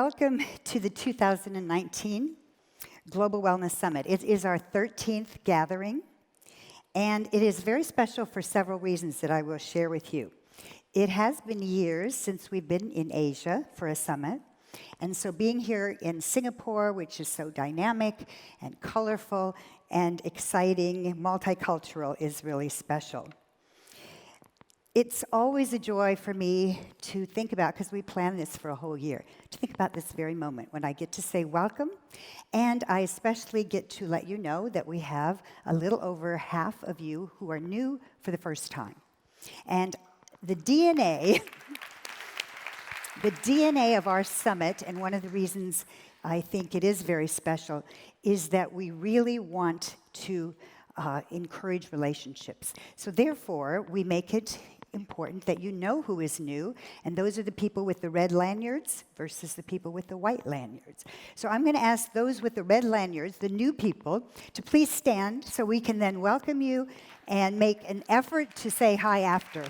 Welcome to the 2019 Global Wellness Summit. It is our 13th gathering, and it is very special for several reasons that I will share with you. It has been years since we've been in Asia for a summit, and so being here in Singapore, which is so dynamic and colorful and exciting, multicultural, is really special. It's always a joy for me to think about, because we planned this for a whole year, to think about this very moment when I get to say welcome. And I especially get to let you know that we have a little over half of you who are new for the first time. And the DNA of our summit, and one of the reasons I think it is very special, is that we really want to encourage relationships. So therefore, we make it important that you know who is new, and those are the people with the red lanyards versus the people with the white lanyards. So I'm going to ask those with the red lanyards, the new people, to please stand so we can then welcome you and make an effort to say hi after.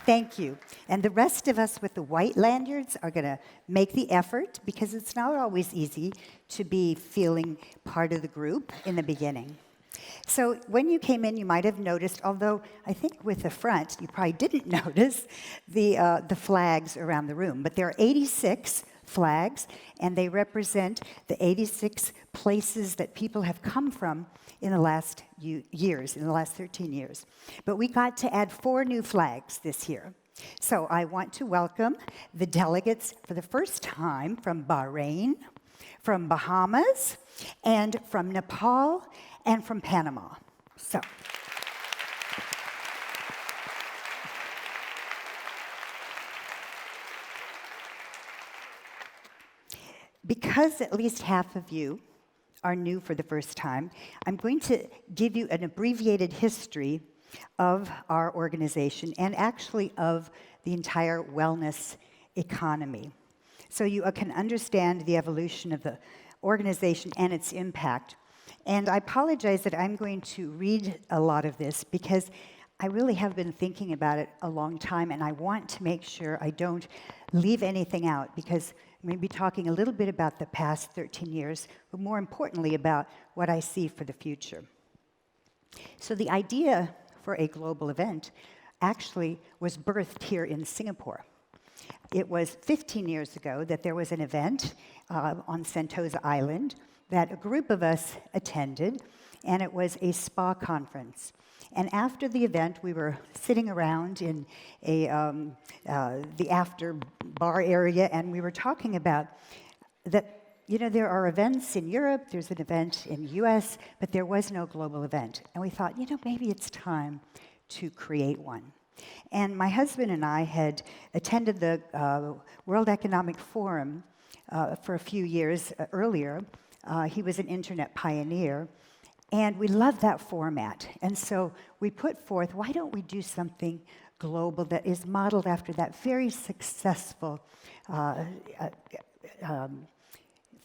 Thank you. And the rest of us with the white lanyards are going to make the effort, because it's not always easy to be feeling part of the group in the beginning. So when you came in, you might have noticed, although I think with the front, you probably didn't notice the flags around the room. But there are 86 flags, and they represent the 86 places that people have come from in the last years, in the last 13 years. But we got to add 4 new flags this year. So I want to welcome the delegates for the first time from Bahrain, from Bahamas, and from Nepal, and from Panama. So. Because at least half of you are new for the first time, I'm going to give you an abbreviated history of our organization and actually of the entire wellness economy, so you can understand the evolution of the organization and its impact. And I apologize that I'm going to read a lot of this, because I really have been thinking about it a long time, and I want to make sure I don't leave anything out, because I'm going to be talking a little bit about the past 13 years, but more importantly about what I see for the future. So the idea for a global event actually was birthed here in Singapore. It was 15 years ago that there was an event on Sentosa Island that a group of us attended, and it was a spa conference. And after the event, we were sitting around in the after bar area, and we were talking about that, there are events in Europe, there's an event in the US, but there was no global event. And we thought, maybe it's time to create one. And my husband and I had attended the World Economic Forum for a few years earlier. He was an internet pioneer. And we loved that format. And so we put forth, why don't we do something global that is modeled after that very successful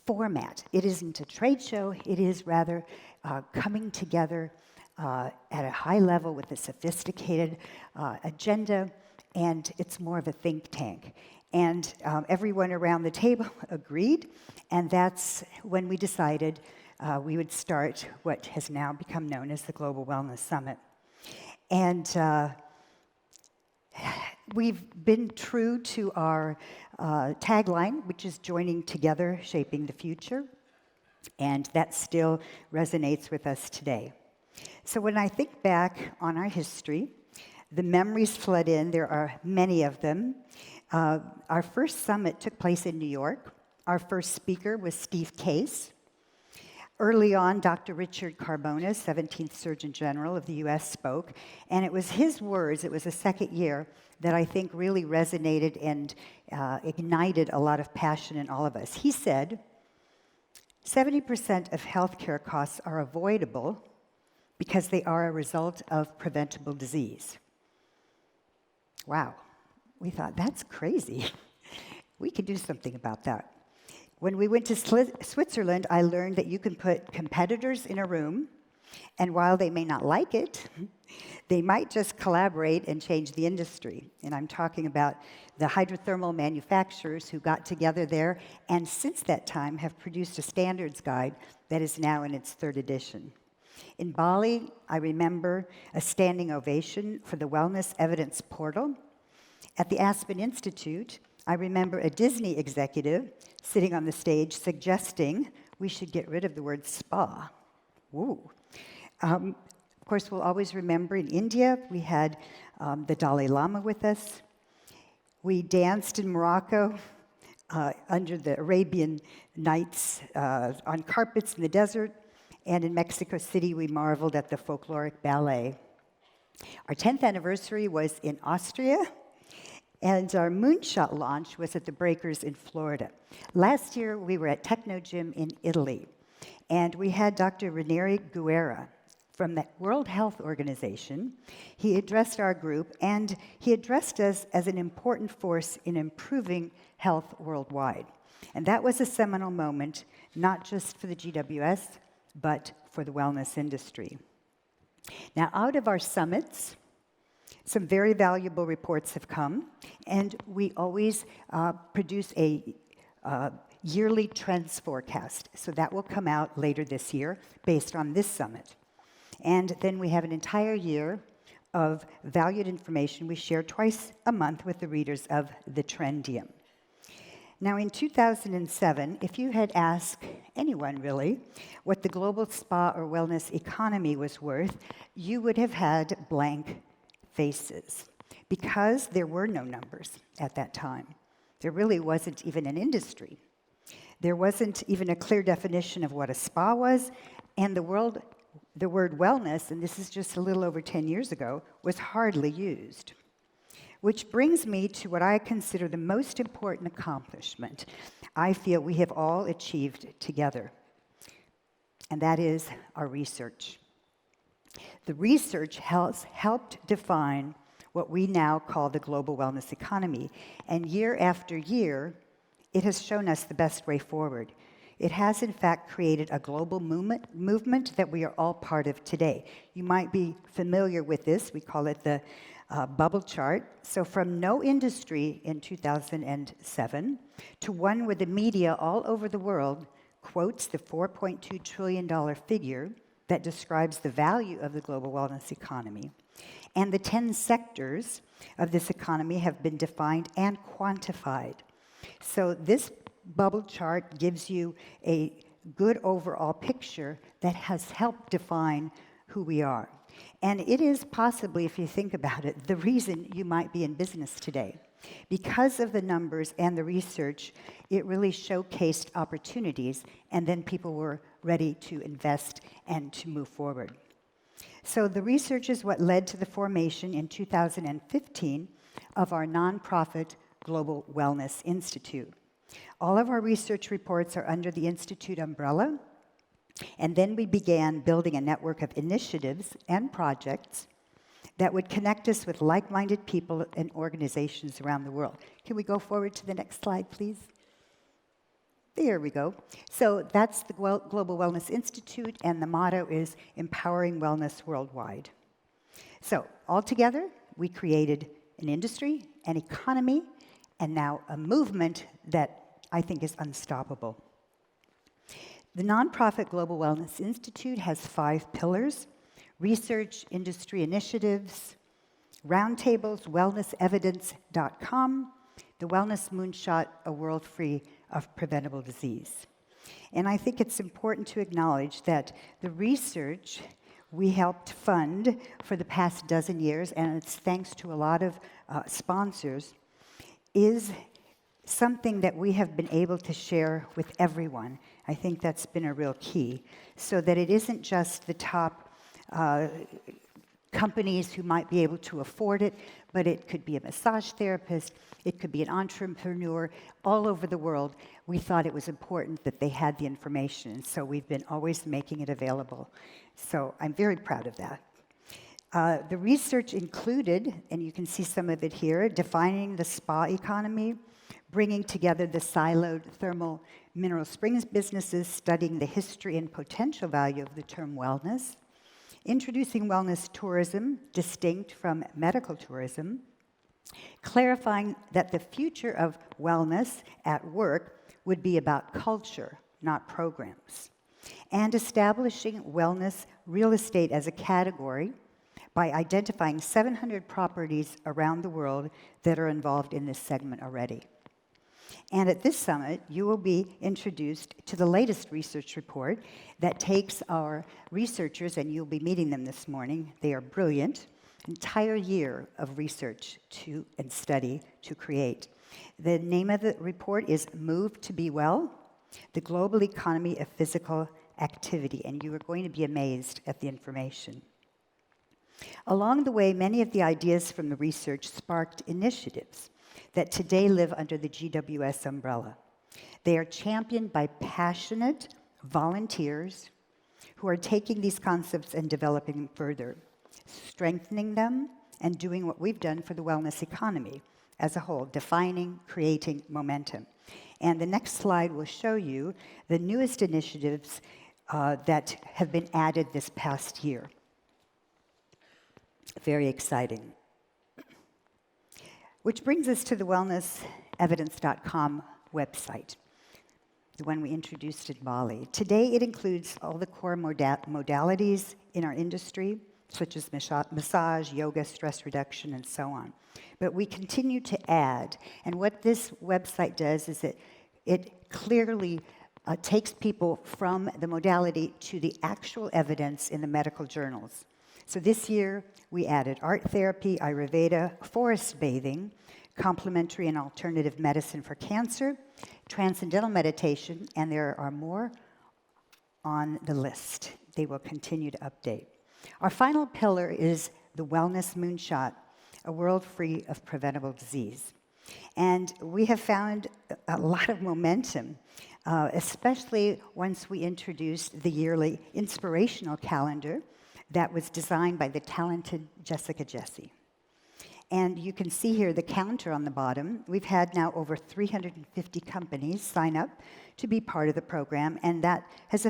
format? It isn't a trade show. It is rather coming together at a high level with a sophisticated agenda, and it's more of a think tank. And everyone around the table agreed, and that's when we decided we would start what has now become known as the Global Wellness Summit. And we've been true to our tagline, which is joining together, shaping the future. And that still resonates with us today. So when I think back on our history, the memories flood in. There are many of them. Our first summit took place in New York. Our first speaker was Steve Case. Early on, Dr. Richard Carbona, 17th Surgeon General of the US, spoke, and it was his words, it was the second year, that I think really resonated and ignited a lot of passion in all of us. He said, 70% of healthcare costs are avoidable because they are a result of preventable disease. Wow. We thought, that's crazy. We could do something about that. When we went to Switzerland, I learned that you can put competitors in a room, and while they may not like it, they might just collaborate and change the industry. And I'm talking about the hydrothermal manufacturers who got together there, and since that time have produced a standards guide that is now in its 3rd edition. In Bali, I remember a standing ovation for the Wellness Evidence Portal. At the Aspen Institute, I remember a Disney executive sitting on the stage suggesting we should get rid of the word spa. Woo. Of course, we'll always remember in India, we had the Dalai Lama with us. We danced in Morocco under the Arabian Nights on carpets in the desert. And in Mexico City, we marveled at the folkloric ballet. Our 10th anniversary was in Austria, and our moonshot launch was at the Breakers in Florida. Last year, we were at Techno Gym in Italy, and we had Dr. Ranieri Guerra from the World Health Organization. He addressed our group, and he addressed us as an important force in improving health worldwide. And that was a seminal moment, not just for the GWS, but for the wellness industry. Now, out of our summits, some very valuable reports have come, and we always produce a yearly trends forecast. So that will come out later this year based on this summit. And then we have an entire year of valued information we share twice a month with the readers of the Trendium. Now, in 2007, if you had asked anyone, really, what the global spa or wellness economy was worth, you would have had blank faces, because there were no numbers at that time. There really wasn't even an industry. There wasn't even a clear definition of what a spa was, and the word wellness, and this is just a little over 10 years ago, was hardly used. Which brings me to what I consider the most important accomplishment I feel we have all achieved together, and that is our research. The research has helped define what we now call the global wellness economy, and year after year, it has shown us the best way forward. It has, in fact, created a global movement that we are all part of today. You might be familiar with this. We call it the bubble chart. So from no industry in 2007 to one where the media all over the world quotes the $4.2 trillion figure that describes the value of the global wellness economy. And the 10 sectors of this economy have been defined and quantified. So this bubble chart gives you a good overall picture that has helped define who we are. And it is possibly, if you think about it, the reason you might be in business today. Because of the numbers and the research, it really showcased opportunities, and then people were ready to invest and to move forward. So the research is what led to the formation in 2015 of our nonprofit Global Wellness Institute. All of our research reports are under the Institute umbrella, and then we began building a network of initiatives and projects that would connect us with like-minded people and organizations around the world. Can we go forward to the next slide, please? There we go. So that's the Global Wellness Institute, and the motto is Empowering Wellness Worldwide. So altogether, we created an industry, an economy, and now a movement that I think is unstoppable. The nonprofit Global Wellness Institute has 5 pillars: research, industry initiatives, roundtables, wellnessevidence.com, the Wellness Moonshot, a world free of preventable disease. And I think it's important to acknowledge that the research we helped fund for the past dozen years, and it's thanks to a lot of sponsors, is something that we have been able to share with everyone. I think that's been a real key, so that it isn't just the top companies who might be able to afford it, but it could be a massage therapist, it could be an entrepreneur, all over the world. We thought it was important that they had the information, so we've been always making it available. So I'm very proud of that. The research included, and you can see some of it here, defining the spa economy, bringing together the siloed thermal mineral springs businesses, studying the history and potential value of the term wellness, introducing wellness tourism distinct from medical tourism, clarifying that the future of wellness at work would be about culture, not programs, and establishing wellness real estate as a category by identifying 700 properties around the world that are involved in this segment already. And at this summit, you will be introduced to the latest research report that takes our researchers, and you'll be meeting them this morning, they are brilliant, entire year of research and study to create. The name of the report is Move to Be Well, the Global Economy of Physical Activity, and you are going to be amazed at the information. Along the way, many of the ideas from the research sparked initiatives that today live under the GWS umbrella. They are championed by passionate volunteers who are taking these concepts and developing them further, strengthening them, and doing what we've done for the wellness economy as a whole, defining, creating momentum. And the next slide will show you the newest initiatives that have been added this past year. Very exciting. Which brings us to the wellnessevidence.com website, the one we introduced in Bali. Today, it includes all the core modalities in our industry, such as massage, yoga, stress reduction, and so on. But we continue to add, and what this website does is it clearly takes people from the modality to the actual evidence in the medical journals. So this year, we added art therapy, Ayurveda, forest bathing, complementary and alternative medicine for cancer, transcendental meditation, and there are more on the list. They will continue to update. Our final pillar is the Wellness Moonshot, a world free of preventable disease. And we have found a lot of momentum, especially once we introduced the yearly inspirational calendar that was designed by the talented Jessica Jesse. And you can see here the counter on the bottom. We've had now over 350 companies sign up to be part of the program, and that has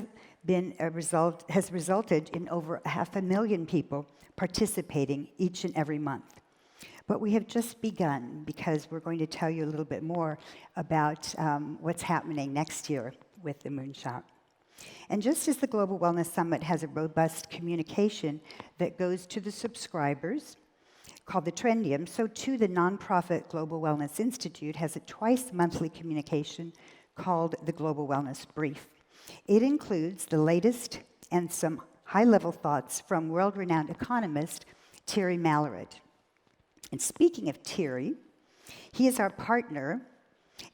resulted in over 500,000 people participating each and every month. But we have just begun, because we're going to tell you a little bit more about what's happening next year with the Moonshot. And just as the Global Wellness Summit has a robust communication that goes to the subscribers, called the Trendium, so too the nonprofit Global Wellness Institute has a twice-monthly communication called the Global Wellness Brief. It includes the latest and some high-level thoughts from world-renowned economist Thierry Mallerid. And speaking of Thierry, he is our partner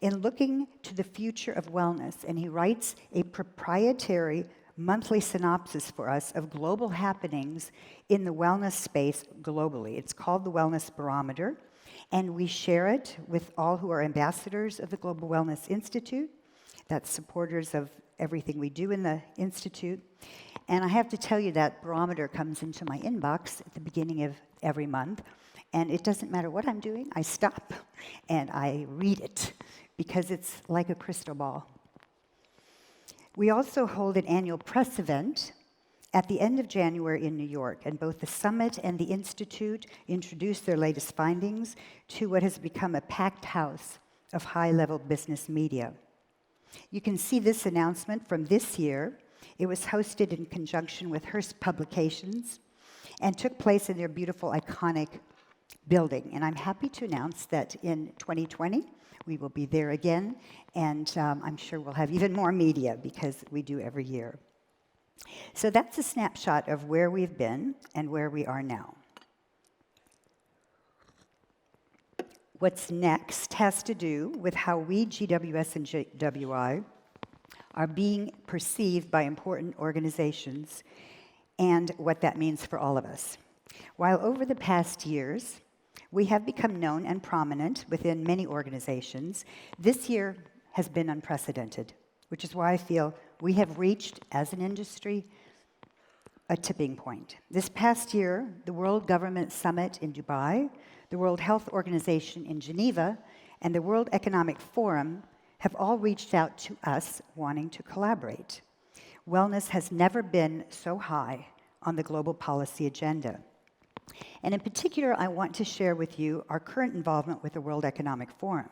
in looking to the future of wellness, and he writes a proprietary monthly synopsis for us of global happenings in the wellness space globally. It's called the Wellness Barometer, and we share it with all who are ambassadors of the Global Wellness Institute, that's supporters of everything we do in the Institute. And I have to tell you that barometer comes into my inbox at the beginning of every month, and it doesn't matter what I'm doing, I stop and I read it, because it's like a crystal ball. We also hold an annual press event at the end of January in New York, and both the Summit and the Institute introduce their latest findings to what has become a packed house of high-level business media. You can see this announcement from this year. It was hosted in conjunction with Hearst Publications and took place in their beautiful, iconic building. And I'm happy to announce that in 2020, we will be there again, and I'm sure we'll have even more media, because we do every year. So that's a snapshot of where we've been and where we are now. What's next has to do with how we, GWS and GWI, are being perceived by important organizations and what that means for all of us. While over the past years, we have become known and prominent within many organizations, this year has been unprecedented, which is why I feel we have reached, as an industry, a tipping point. This past year, the World Government Summit in Dubai, the World Health Organization in Geneva, and the World Economic Forum have all reached out to us wanting to collaborate. Wellness has never been so high on the global policy agenda. And in particular, I want to share with you our current involvement with the World Economic Forum.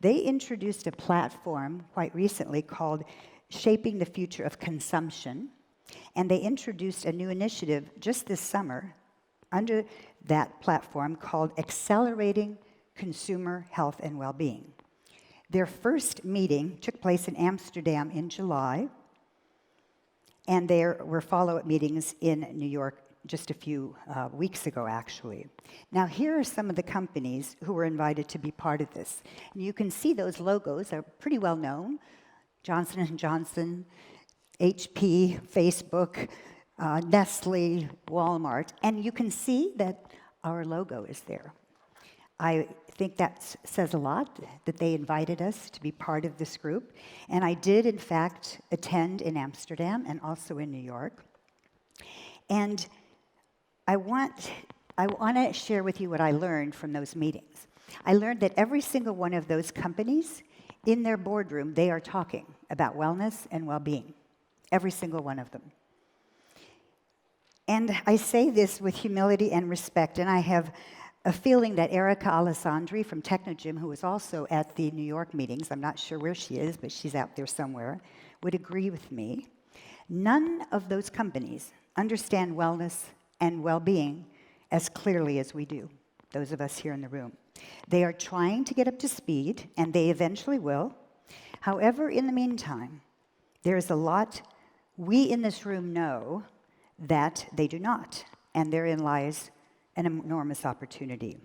They introduced a platform quite recently called Shaping the Future of Consumption, and they introduced a new initiative just this summer under that platform called Accelerating Consumer Health and Well-Being. Their first meeting took place in Amsterdam in July, and there were follow-up meetings in New York just a few weeks ago, actually. Now, here are some of the companies who were invited to be part of this. And you can see those logos are pretty well known. Johnson & Johnson, HP, Facebook, Nestle, Walmart. And you can see that our logo is there. I think that says a lot, that they invited us to be part of this group. And I did, in fact, attend in Amsterdam and also in New York. And I want to share with you what I learned from those meetings. I learned that every single one of those companies, in their boardroom, they are talking about wellness and well-being. Every single one of them. And I say this with humility and respect, and I have a feeling that Erica Alessandri from Technogym, who was also at the New York meetings, I'm not sure where she is, but she's out there somewhere, would agree with me. None of those companies understand wellness and well-being as clearly as we do, those of us here in the room. They are trying to get up to speed, and they eventually will. However, in the meantime, there is a lot we in this room know that they do not, and therein lies an enormous opportunity.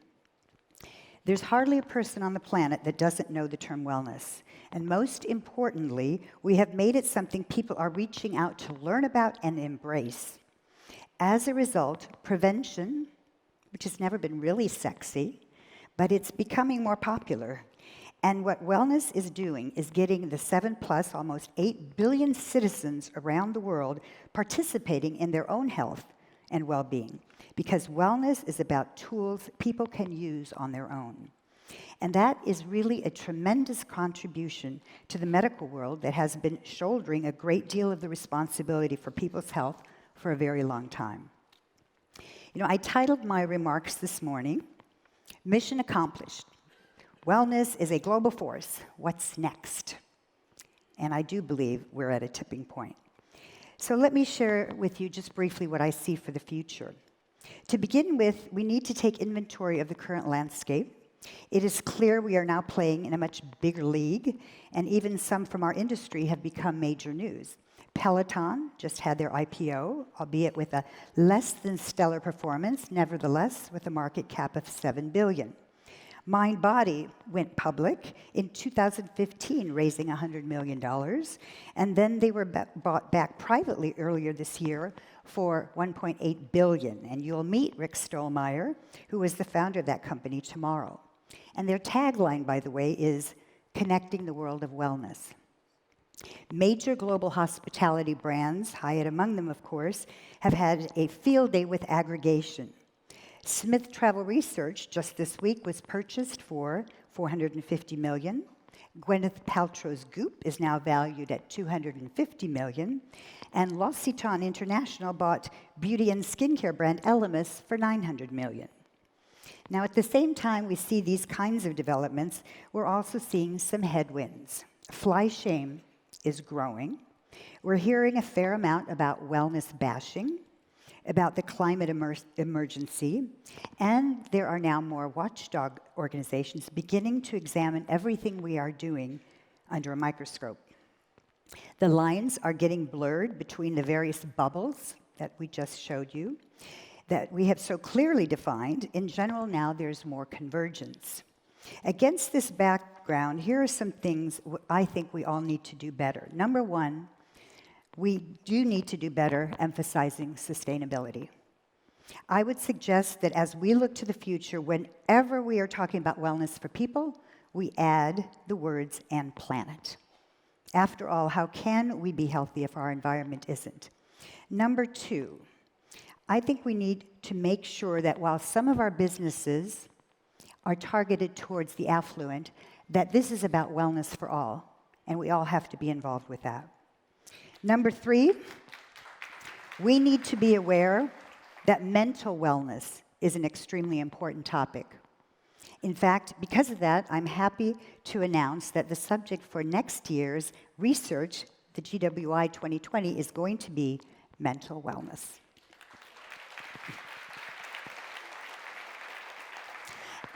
There's hardly a person on the planet that doesn't know the term wellness. And most importantly, we have made it something people are reaching out to learn about and embrace. As a result, prevention, which has never been really sexy, but it's becoming more popular. And what wellness is doing is getting the 7+, almost 8 billion citizens around the world participating in their own health and well-being. Because wellness is about tools people can use on their own. And that is really a tremendous contribution to the medical world that has been shouldering a great deal of the responsibility for people's health for a very long time. You know, I titled my remarks this morning, Mission Accomplished. Wellness is a global force. What's next? And I do believe we're at a tipping point. So let me share with you just briefly what I see for the future. To begin with, we need to take inventory of the current landscape. It is clear we are now playing in a much bigger league, and even some from our industry have become major news. Peloton just had their IPO, albeit with a less than stellar performance, nevertheless with a market cap of $7 billion. MindBody went public in 2015, raising $100 million, and then they were bought back privately earlier this year for $1.8 billion. And you'll meet Rick Stollmeyer, who is the founder of that company, tomorrow. And their tagline, by the way, is connecting the world of wellness. Major global hospitality brands, Hyatt among them, of course, have had a field day with aggregation. Smith Travel Research just this week was purchased for $450 million. Gwyneth Paltrow's Goop is now valued at $250 million. And L'Occitane International bought beauty and skincare brand Ellis for $900 million. Now, at the same time we see these kinds of developments, we're also seeing some headwinds. Fly shame is growing. We're hearing a fair amount about wellness bashing, about the climate emergency, and there are now more watchdog organizations beginning to examine everything we are doing under a microscope. The lines are getting blurred between the various bubbles that we just showed you, that we have so clearly defined. In general, now there's more convergence. Against this background, here are some things I think we all need to do better. Number one, we do need to do better emphasizing sustainability. I would suggest that as we look to the future, whenever we are talking about wellness for people, we add the words "and planet." After all, how can we be healthy if our environment isn't? Number two, I think we need to make sure that while some of our businesses are targeted towards the affluent, that this is about wellness for all, and we all have to be involved with that. Number 3, we need to be aware that mental wellness is an extremely important topic. In fact, because of that, I'm happy to announce that the subject for next year's research, the GWI 2020, is going to be mental wellness.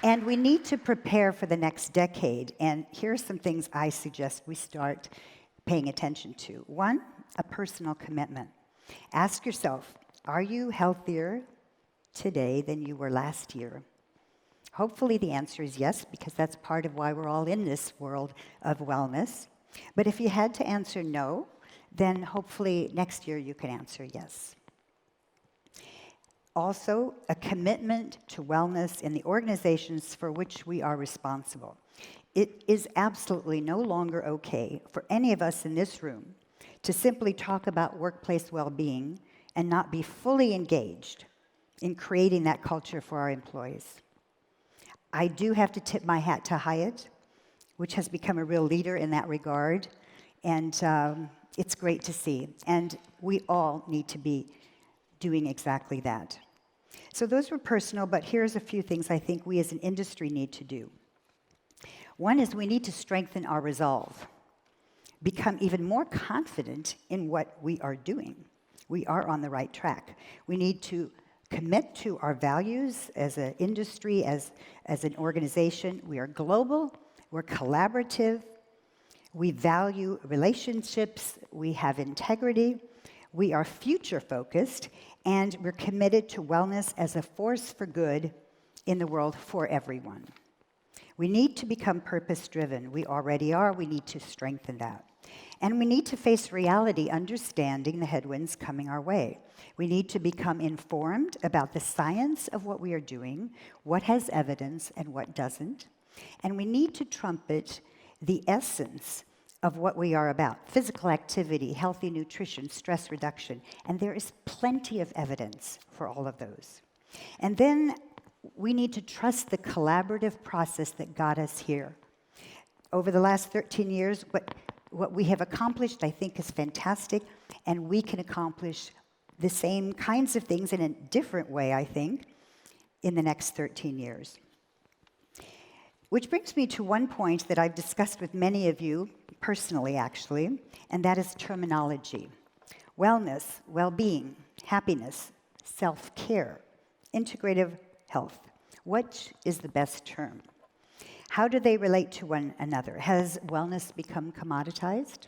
And we need to prepare for the next decade, and here are some things I suggest we start paying attention to. 1, a personal commitment. Ask yourself, are you healthier today than you were last year? Hopefully the answer is yes, because that's part of why we're all in this world of wellness. But if you had to answer no, then hopefully next year you can answer yes. Also, a commitment to wellness in the organizations for which we are responsible. It is absolutely no longer okay for any of us in this room to simply talk about workplace well-being and not be fully engaged in creating that culture for our employees. I do have to tip my hat to Hyatt, which has become a real leader in that regard, and it's great to see. And we all need to be doing exactly that. So those were personal, but here's a few things I think we as an industry need to do. 1 is we need to strengthen our resolve, become even more confident in what we are doing. We are on the right track. We need to commit to our values as an industry, as an organization. We are global, we're collaborative, we value relationships, we have integrity, we are future-focused, and we're committed to wellness as a force for good in the world for everyone. We need to become purpose-driven. We already are. We need to strengthen that. And we need to face reality, understanding the headwinds coming our way. We need to become informed about the science of what we are doing, what has evidence and what doesn't. And we need to trumpet the essence of what we are about: physical activity, healthy nutrition, stress reduction. And there is plenty of evidence for all of those. And then we need to trust the collaborative process that got us here. Over the last 13 years, what we have accomplished, I think, is fantastic, and we can accomplish the same kinds of things in a different way, I think, in the next 13 years. Which brings me to one point that I've discussed with many of you, personally actually, and that is terminology. Wellness, well-being, happiness, self-care, integrative health. Which is the best term? How do they relate to one another? Has wellness become commoditized?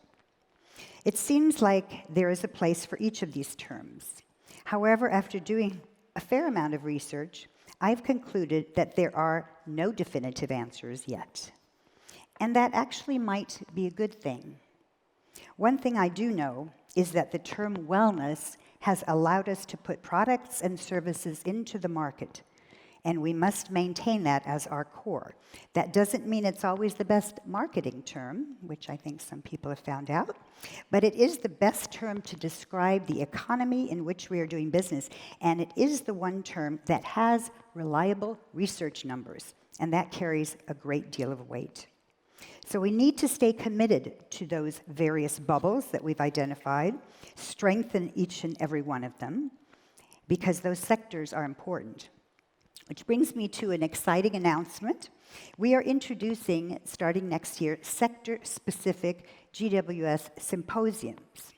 It seems like there is a place for each of these terms. However, after doing a fair amount of research, I've concluded that there are no definitive answers yet. And that actually might be a good thing. One thing I do know is that the term wellness has allowed us to put products and services into the market, and we must maintain that as our core. That doesn't mean it's always the best marketing term, which I think some people have found out, but it is the best term to describe the economy in which we are doing business, and it is the one term that has reliable research numbers, and that carries a great deal of weight. So we need to stay committed to those various bubbles that we've identified, strengthen each and every one of them, because those sectors are important. Which brings me to an exciting announcement. We are introducing, starting next year, sector-specific GWS symposiums.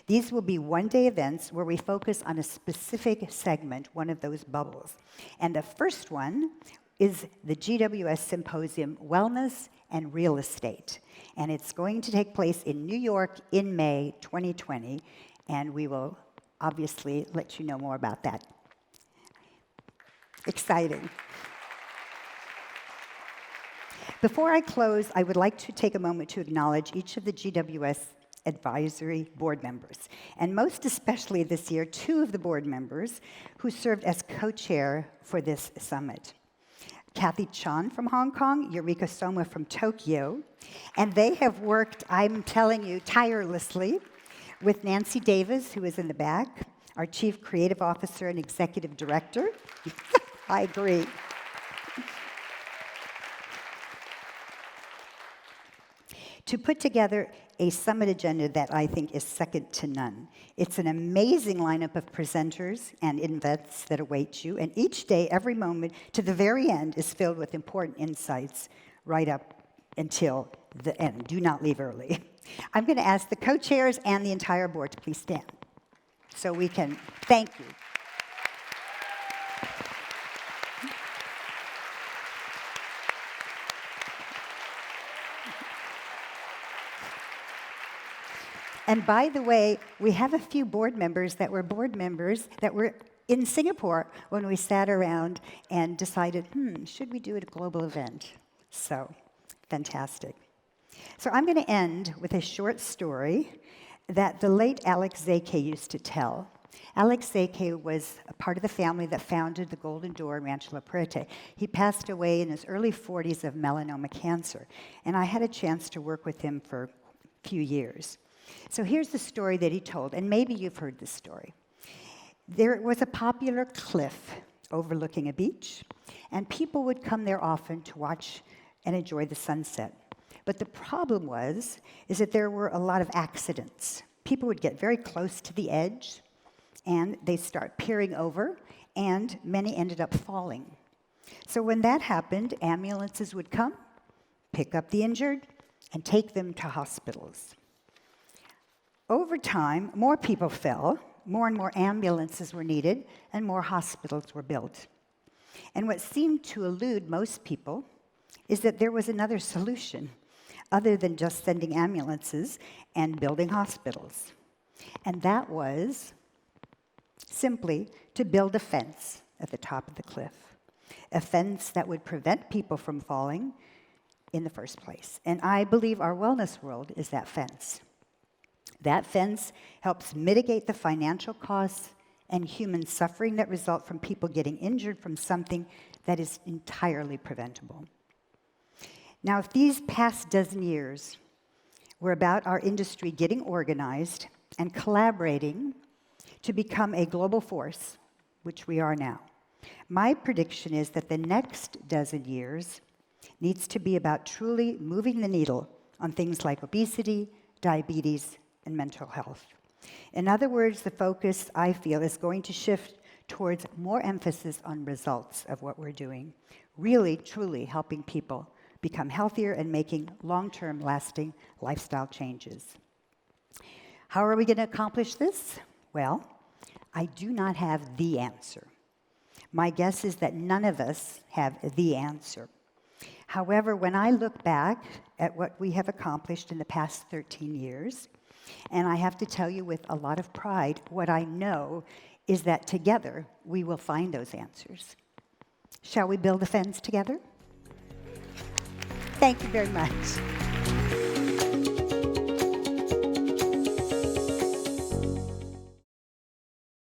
These will be one-day events where we focus on a specific segment, one of those bubbles. And the first one is the GWS Symposium Wellness and Real Estate. And it's going to take place in New York in May 2020, and we will obviously let you know more about that. Exciting. Before I close, I would like to take a moment to acknowledge each of the GWS advisory board members, and most especially this year, 2 of the board members who served as co-chair for this summit. Kathy Chan from Hong Kong, Eureka Soma from Tokyo, and they have worked, I'm telling you, tirelessly with Nancy Davis, who is in the back, our Chief Creative Officer and Executive Director. I agree. to put together a summit agenda that I think is second to none. It's an amazing lineup of presenters and events that await you, and each day, every moment, to the very end, is filled with important insights right up until the end. Do not leave early. I'm going to ask the co-chairs and the entire board to please stand so we can thank you. And by the way, we have a few board members that were in Singapore when we sat around and decided, should we do a global event? So, fantastic. So I'm going to end with a short story that the late Alex Zake used to tell. Alex Zake was a part of the family that founded the Golden Door in Rancho La Puerta. He passed away in his early 40s of melanoma cancer, and I had a chance to work with him for a few years. So here's the story that he told, and maybe you've heard this story. There was a popular cliff overlooking a beach, and people would come there often to watch and enjoy the sunset. But the problem is that there were a lot of accidents. People would get very close to the edge, and they'd start peering over, and many ended up falling. So when that happened, ambulances would come, pick up the injured, and take them to hospitals. Over time, more people fell, more and more ambulances were needed, and more hospitals were built. And what seemed to elude most people is that there was another solution, other than just sending ambulances and building hospitals. And that was simply to build a fence at the top of the cliff, a fence that would prevent people from falling in the first place. And I believe our wellness world is that fence. That fence helps mitigate the financial costs and human suffering that result from people getting injured from something that is entirely preventable. Now, if these past dozen years were about our industry getting organized and collaborating to become a global force, which we are now, my prediction is that the next dozen years needs to be about truly moving the needle on things like obesity, diabetes, and mental health. In other words, the focus, I feel, is going to shift towards more emphasis on results of what we're doing, really, truly helping people become healthier and making long-term, lasting lifestyle changes. How are we going to accomplish this? Well, I do not have the answer. My guess is that none of us have the answer. However, when I look back at what we have accomplished in the past 13 years, and I have to tell you with a lot of pride, what I know is that together we will find those answers. Shall we build a fence together? Thank you very much.